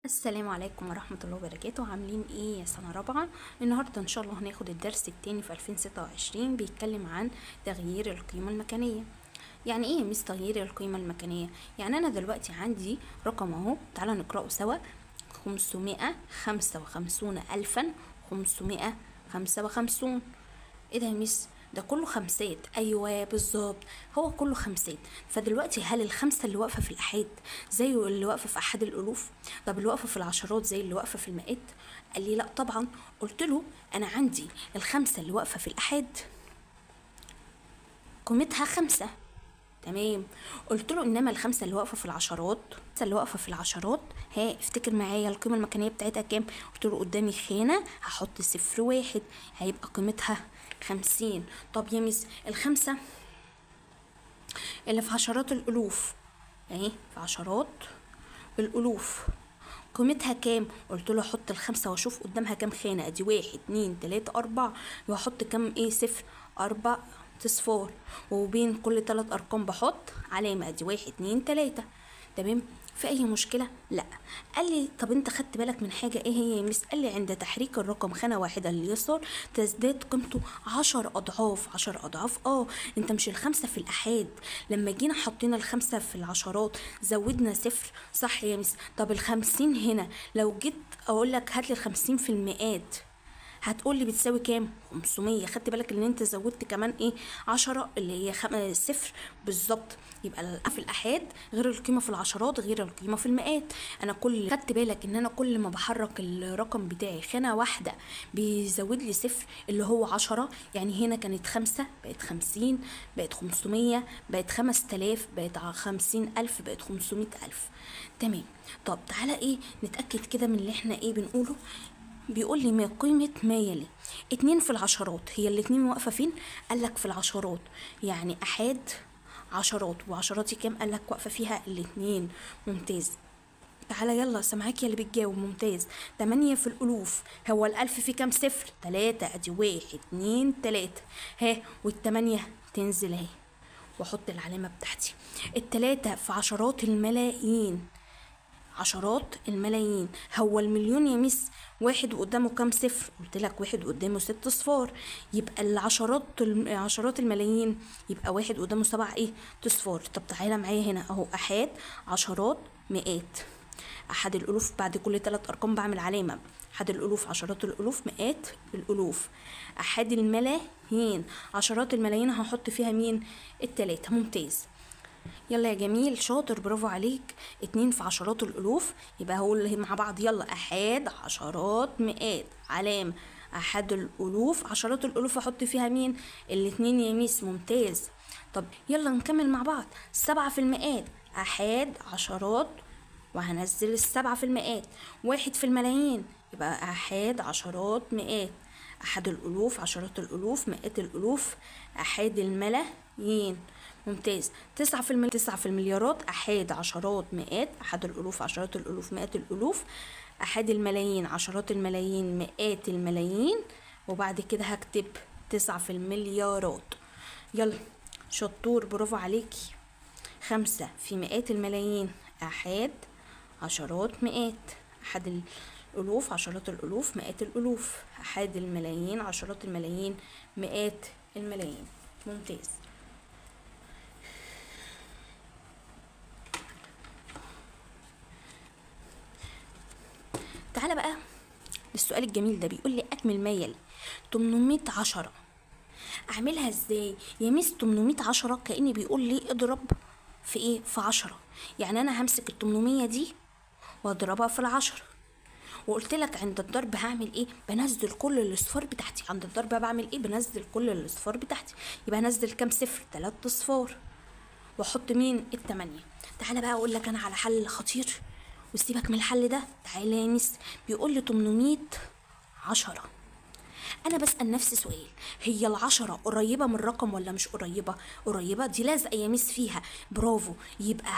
السلام عليكم ورحمة الله وبركاته. عاملين ايه يا سنة رابعة؟ النهاردة ان شاء الله هناخد الدرس التاني في 2026 بيتكلم عن تغيير القيمة المكانية. يعني ايه مس تغيير القيمة المكانية؟ يعني انا دلوقتي عندي رقم اهو، تعالى نقرأه سوا. 555,555. ايه ده يا مس؟ ده كله خمسات. ايوه بالظبط، هو كله خمسات. فدلوقتي هل الخمسه اللي واقفه في الاحاد زي اللي واقفه في احاد الالوف؟ طب اللي واقفه في العشرات زي اللي واقفه في المئات؟ قال لي لا طبعا. قلت له انا عندي الخمسه اللي واقفه في الاحاد قيمتها خمسة. تمام. قلت له انما الخمسه اللي واقفه في العشرات، ها افتكر معايا القيمه المكانيه بتاعتها كام؟ قلت له قدامي خانه هحط 0 1 هيبقى قيمتها 50. طب يا مس الخمسه اللي في عشرات الالوف اهي، في عشرات الالوف قيمتها كام؟ قلت له احط الخمسه واشوف قدامها كام خانه. ادي 1 2 3 4، واحط كام 4 صفار، وبين كل 3 ارقام بحط علامه. ادي 1 2 3. تمام. في اي مشكله؟ لا. قال لي طب انت خدت بالك من حاجه؟ ايه هي يا مس؟ قال لي عند تحريك الرقم خانه واحده لليسار تزداد قيمته 10 اضعاف. 10 اضعاف. انت مش الخمسه في الاحاد لما جينا حطينا الخمسه في العشرات زودنا 0 صح يا مس؟ طب ال50 هنا لو جيت اقول لك هات لي ال50 في المئات هتقول لي بتساوي كام؟ 500. خدت بالك ان انت زودت كمان 10 اللي هي 0 بالظبط. يبقى في الاحاد غير القيمه في العشرات غير القيمه في المئات. انا خدت بالك ان انا كل ما بحرك الرقم بتاعي خانه واحده بيزود لي 0 اللي هو 10. يعني هنا كانت 5 بقت 50، بقت 500، بقت 5000، بقت 50,000، بقت 500,000. تمام. طب تعالى نتاكد كده من اللي احنا بنقوله. بيقول لي ما قيمة ما يلي 2 في العشرات. هي الاتنين واقفة فين؟ قالك في العشرات. يعني أحاد عشرات، وعشراتي كام؟ قالك واقفة فيها الاتنين. ممتاز. تعالى يلا سامعاك يا اللي بتجاوب. ممتاز. 8 في الألوف. هو الألف فيه كام صفر؟ 3. أدي 1 2 3. ها والتمانية تنزل اهي واحط العلامة بتاعتي. التلاتة في عشرات الملايين. عشرات الملايين. هو المليون يا مس واحد قدامه كام صفر؟ قلت لك واحد قدامه 6 صفار. يبقى عشرات الملايين يبقى واحد قدامه 7 صفار. طب تعالى معايا هنا اهو، احاد عشرات مئات. احد الالوف بعد كل 3 ارقام بعمل علامه. احد الالوف عشرات الالوف مئات الالوف. احد الملايين عشرات الملايين هحط فيها مين؟ التلاتة. ممتاز. يلا يا جميل شاطر برافو عليك. 2 في عشرات الالوف. يبقى هقول مع بعض يلا احاد عشرات مئات علامة. احد الالوف عشرات الالوف احط فيها مين؟ الاتنين يا ميس. ممتاز. طب يلا نكمل مع بعض. 7 في المئات. احاد عشرات وهنزل 7 في المئات. 1 في الملايين. يبقى احاد عشرات مئات. احد الالوف عشرات الالوف مئات الالوف. احاد الملايين. ممتاز. 9 في المليارات. احاد عشرات مئات. احد الالوف عشرات الالوف مئات الالوف. احاد الملايين عشرات الملايين مئات الملايين. وبعد كده هكتب 9 في المليارات. يلا شطور برافو عليكي. 5 في مئات الملايين. احاد عشرات مئات. احد الالوف عشرات الالوف مئات الالوف. احاد الملايين عشرات الملايين مئات الملايين. ممتاز. تعالى بقى للسؤال الجميل ده. بيقول لي اكمل ما يلي 810. اعملها ازاي يا ميس؟ 810 كأني بيقول لي اضرب في في 10. يعني انا همسك ال 800 دي واضربها في العشرة. وقلت لك عند الضرب هعمل بنزل كل الاصفار بتاعتي. عند الضرب بعمل بنزل كل الاصفار بتاعتي. يبقى هنزل كام صفر؟ 3 اصفار. واحط مين؟ التمانية. تعالى بقى اقول لك انا على حل خطير وسيبك من الحل ده. تعالى يا ميس. بيقول لي 810. انا بسأل نفسي سؤال، هي العشرة قريبة من الرقم ولا مش قريبة؟ قريبة. دي لازقة يا ميس فيها. برافو. يبقى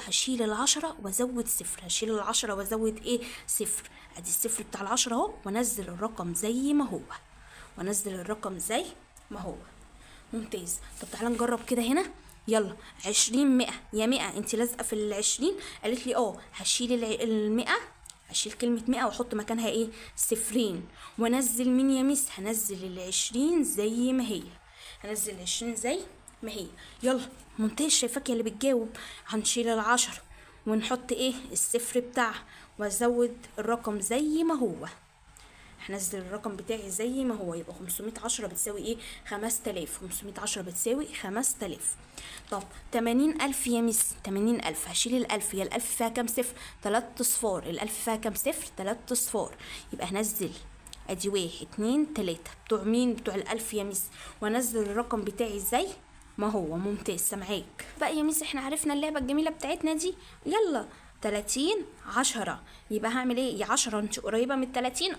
هشيل العشرة وازود صفر. هشيل العشرة وازود صفر. ادي الصفر بتاع العشرة اهو، وانزل الرقم زي ما هو. ممتاز. طب تعالى نجرب كده هنا. يلا 20 100. يا 100 انت لازقه في ال20. قالت لي هشيل ال100 اشيل كلمة 100 واحط مكانها ايه؟ صفرين. وانزل مين يا ميس؟ هنزل ال20 زي ما هي. هنزل ال20 زي ما هي. يلا ممتاز، شايفاك يا اللي بتجاوب. هنشيل ال10 ونحط ايه؟ الصفر بتاعها، وازود الرقم زي ما هو. هنزل الرقم بتاعي زي ما هو، يبقى 510 بتساوي ايه؟ 5000. 510 بتساوي 5000. طب 80,000 يا ميس، 80,000 هشيل الألف، هي الألف فيها كام صفر؟ 3 صفار. الألف فيها كام صفر؟ 3 صفار. يبقى هنزل ادي 1 2 3 بتوع مين؟ بتوع الألف يا ميس، وانزل الرقم بتاعي زي ما هو. ممتاز، سامعاك بقى يا ميس. احنا عرفنا اللعبة الجميلة بتاعتنا دي. يلا 30 10، يبقى هعمل ايه يا 10؟ انت قريبه من 30؟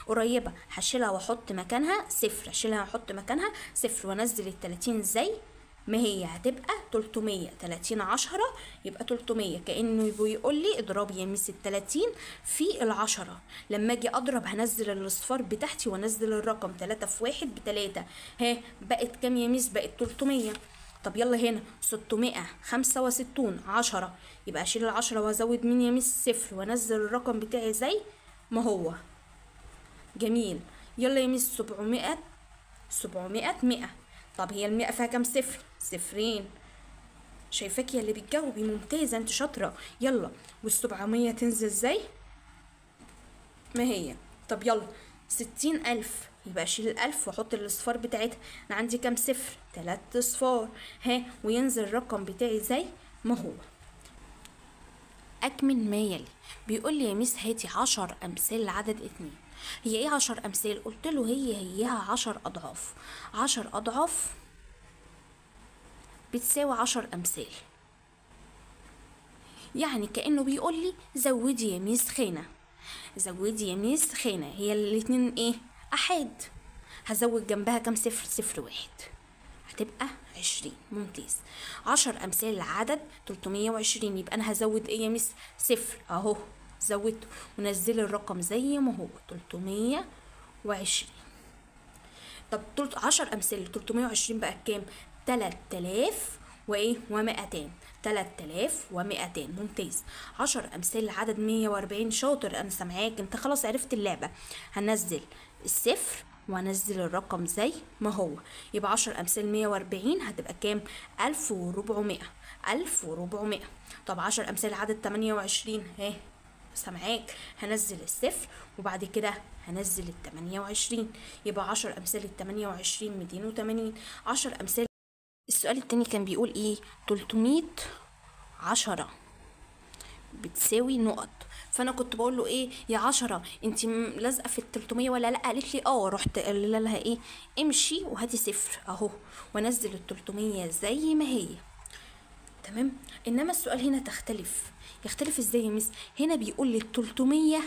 قريبه. هشيلها واحط مكانها صفر، هشيلها واحط مكانها صفر، وانزل ال30 زي ما هي. هتبقى 300. 30 10 يبقى 300. كانه بيقول لي اضربي يا ميس ال30 في ال10. لما اجي اضرب هنزل الاصفار بتاعتي وانزل الرقم 3 في 1 ب3. ها بقت كام يا ميس؟ بقت 300. طب يلا هنا 665 10، يبقى اشيل ال10 وازود مين يا ميس؟ صفر، وانزل الرقم بتاعي زي ما هو. جميل. يلا يا ميس 700 100. طب هي ال100 فيها كام صفر؟ صفرين. شايفاك يا اللي بتجاوبي، ممتازه، انت شاطره. يلا وال700 تنزل زي ما هي. طب يلا 60,000، يبقى اشيل الألف واحط الاصفار بتاعتها. انا عندي كام صفر؟ 3 صفار. ها وينزل الرقم بتاعي زي ما هو. اكمل ما يلي. بيقول لي يا ميس هاتي 10 امثال لعدد 2. هي ايه 10 امثال؟ قلت له هيها 10 اضعاف. 10 اضعاف بتساوي 10 امثال. يعني كأنه بيقول لي زودي يا ميس خانة. زودي يا ميس خانة. هي الاتنين ايه؟ احاد. هزود جنبها كام صفر؟ صفر واحد، هتبقى 20. ممتاز. 10 امثال لعدد 320، يبقى انا هزود ايه يا ميس؟ صفر اهو، زودته ونزل الرقم زي ما هو 320. طب 10 امثال 320 بقى كام؟ 3000 وايه و200. 3200. ممتاز. 10 امثال لعدد 140. شاطر، انا سامعاك، انت خلاص عرفت اللعبه. هنزل الصفر وانزل الرقم زي ما هو، يبقى 10 امثال 140 هتبقى كام؟ 1400. 1400. طب 10 امثال عدد 28، سامعاك. هنزل الصفر وبعد كده هنزل ال28، يبقى 10 امثال ال28 280. 10 امثال. السؤال التاني كان بيقول ايه؟ 300 10 بتساوي نقط. فانا كنت بقول له ايه يا 10 انت لازقه في ال300 ولا لا؟ قالت لي رحت قال لها ايه؟ امشي وهاتي صفر اهو، وانزل ال300 زي ما هي. تمام. انما السؤال هنا يختلف ازاي يا مس؟ هنا بيقول لي ال300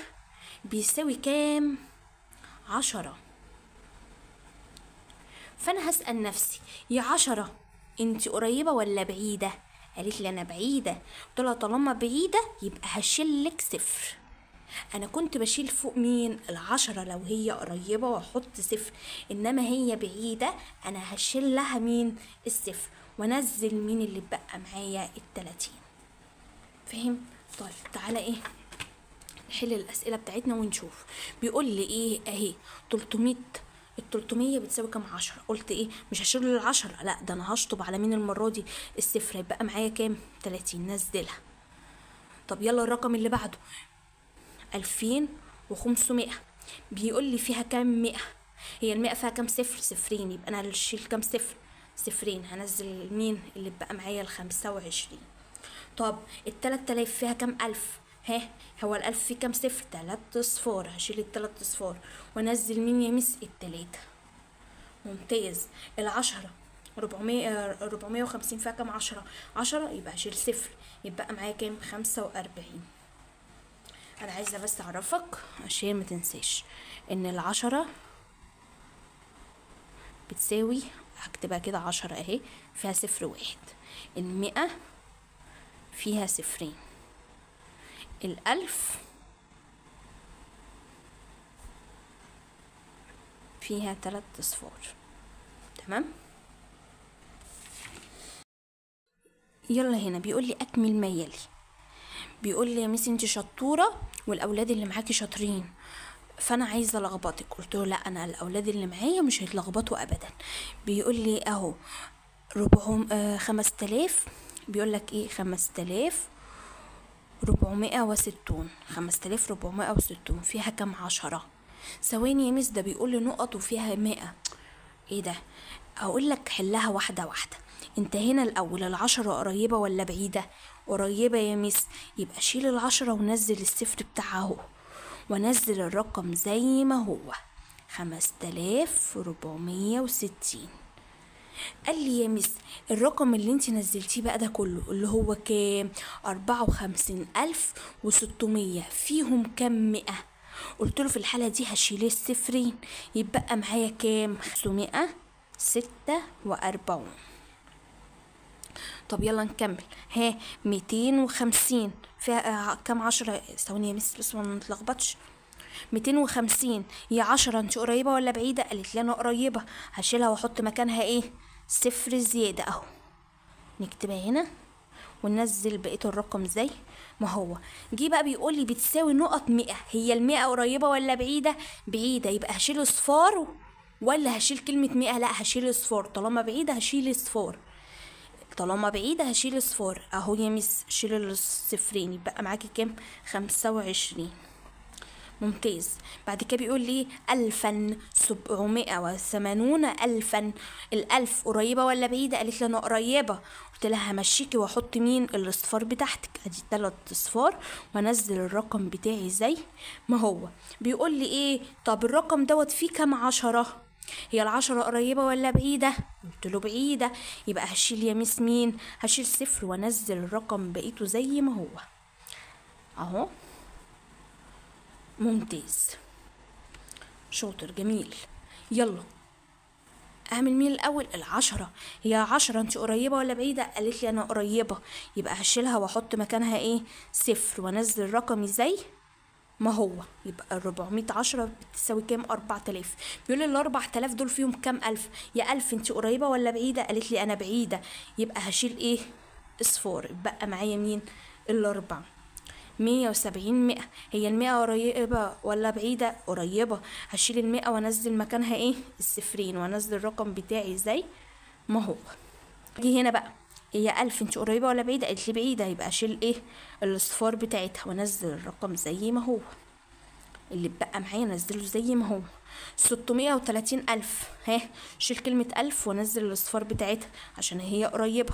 بيساوي كام؟ 10. فانا هسأل نفسي يا 10 انت قريبه ولا بعيده؟ قالت لي انا بعيده. قلت لها طالما بعيده يبقى هشيلك صفر. انا كنت بشيل فوق مين؟ ال10 لو هي قريبه واحط صفر، انما هي بعيده انا هشيل لها مين؟ الصفر، وانزل مين اللي بقى معايا؟ ال30. فهم؟ طيب تعالى ايه نحل الاسئله بتاعتنا ونشوف. بيقول لي ايه اهي 300. ال300 بتساوي كام؟ 10. قلت ايه؟ مش هشيل ال10، لا ده انا هشطب على مين المره دي؟ الصفر. يبقى معايا كام؟ 30. نزلها. طب يلا الرقم اللي بعده 2500. بيقول لي فيها كام 100؟ هي ال100 فيها كام صفر؟ صفرين، يبقى انا هشيل كام صفر؟ صفرين. هنزل مين اللي بقى معايا؟ ال25. طب ال3000 فيها كام ألف؟ هو الألف فيه كام صفر؟ 3 صفار. هشيل ال3 صفار وانزل مين يا مس؟ ال3. ممتاز. ال10 450 فيها كام؟ 10 يبقى هشيل صفر، يبقى معايا كام؟ 45. انا عايزه بس اعرفك عشان ما تنساش ان ال10 بتساوي، هكتبها كده 10 اهي، فيها صفر واحد. ال100 فيها صفرين. ال1000 فيها 3 صفار. تمام. يلا هنا بيقول لي اكمل ما يلي. بيقول لي يا ميس انت شطوره والاولاد اللي معاكي شاطرين، فانا عايزه الخبطك. قلت له لا، انا الاولاد اللي معايا مش هيتلخبطوا ابدا. بيقول لي اهو 5000. بيقول لك ايه؟ 5460. 5460 فيها كام عشرة؟ ثواني يا مس، ده بيقول لي نقط وفيها 100. ايه ده؟ اقول لك حلها واحده واحده. انت هنا الاول العشرة قريبه ولا بعيده؟ قريبه يا مس، يبقى شيل العشرة ونزل الصفر بتاعها اهو، ونزل الرقم زي ما هو 5460. قال لي يا مس الرقم اللي انت نزلتيه بقى ده كله اللي هو كام؟ 54600 فيهم كام 100؟ قلت له في الحالة دي هشيل الصفرين، يبقى معايا كام؟ 546. طب يلا نكمل. 250 فيها كام عشرة؟ ثواني يا مس بس ما نتلخبطش. 250 هي 10، انت قريبة ولا بعيدة؟ قالت لي انا قريبة، هشيلها واحط مكانها ايه؟ صفر زيادة اهو. نكتبها هنا وننزل بقية الرقم زي ما هو. جه بقى بيقول لي بتساوي نقط 100، هي ال100 قريبة ولا بعيدة؟ بعيدة، يبقى هشيل صفار ولا هشيل كلمة 100؟ لا هشيل صفار، طالما بعيدة هشيل صفار، طالما بعيدة هشيل صفار اهو يا مس. شيل الصفرين يبقى معاكي كام؟ 25. ممتاز. بعد كده بيقول لي 1780 ألفا. الألف قريبة ولا بعيدة؟ قالت لي أنا قريبة. قلت لها همشيكي وأحط مين؟ الأصفار بتاعتك، أدي 3 أصفار، وأنزل الرقم بتاعي زي ما هو. بيقول لي إيه؟ طب الرقم دوت فيه كام عشرة؟ هي العشرة قريبة ولا بعيدة؟ قلت له بعيدة، يبقى هشيل يا ميس مين؟ هشيل صفر وأنزل الرقم بقيته زي ما هو أهو. ممتاز، شاطر، جميل. يلا اعمل مين الاول؟ العشرة. هي 10 انت قريبة ولا بعيدة؟ قالت لي انا قريبة، يبقى هشيلها واحط مكانها ايه؟ صفر، وانزل رقمي زي ما هو. يبقى 400 10 بتساوي كام؟ 4000. بيقول لي ال 4000 دول فيهم كام ألف؟ يا ألف انت قريبة ولا بعيدة؟ قالت لي انا بعيدة، يبقى هشيل ايه؟ اصفار، بقى معايا مين؟ الاربع. 170 100. هي 100 قريبة ولا بعيدة؟ قريبة، هشيل 100 وانزل مكانها ايه؟ الصفرين، وانزل الرقم بتاعي زي ما هو. اجي هنا بقى، هي 1000 انت قريبة ولا بعيدة؟ قالت لي بعيدة، يبقى اشيل ايه؟ الاصفار بتاعتها وانزل الرقم زي ما هو. اللي بقى معايا انزله زي ما هو. 630 ألف. شيل كلمة ألف وانزل الاصفار بتاعتها عشان هي قريبة.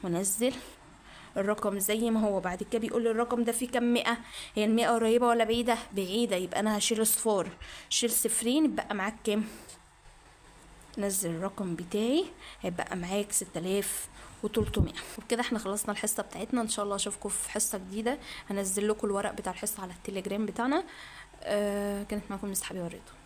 ونزل الرقم زي ما هو. بعد كده بيقول لي الرقم ده فيه كام 100؟ هي ال100 قريبة ولا بعيدة؟ بعيدة، يبقى انا هشيل صفار، شيل صفرين، يبقى معاك كام؟ نزل الرقم بتاعي هيبقى معاك 6300. وبكده احنا خلصنا الحصة بتاعتنا. ان شاء الله اشوفكم في حصة جديدة. هنزل لكم الورق بتاع الحصة على التليجرام بتاعنا. كانت معاكم مس حبيبة رضا.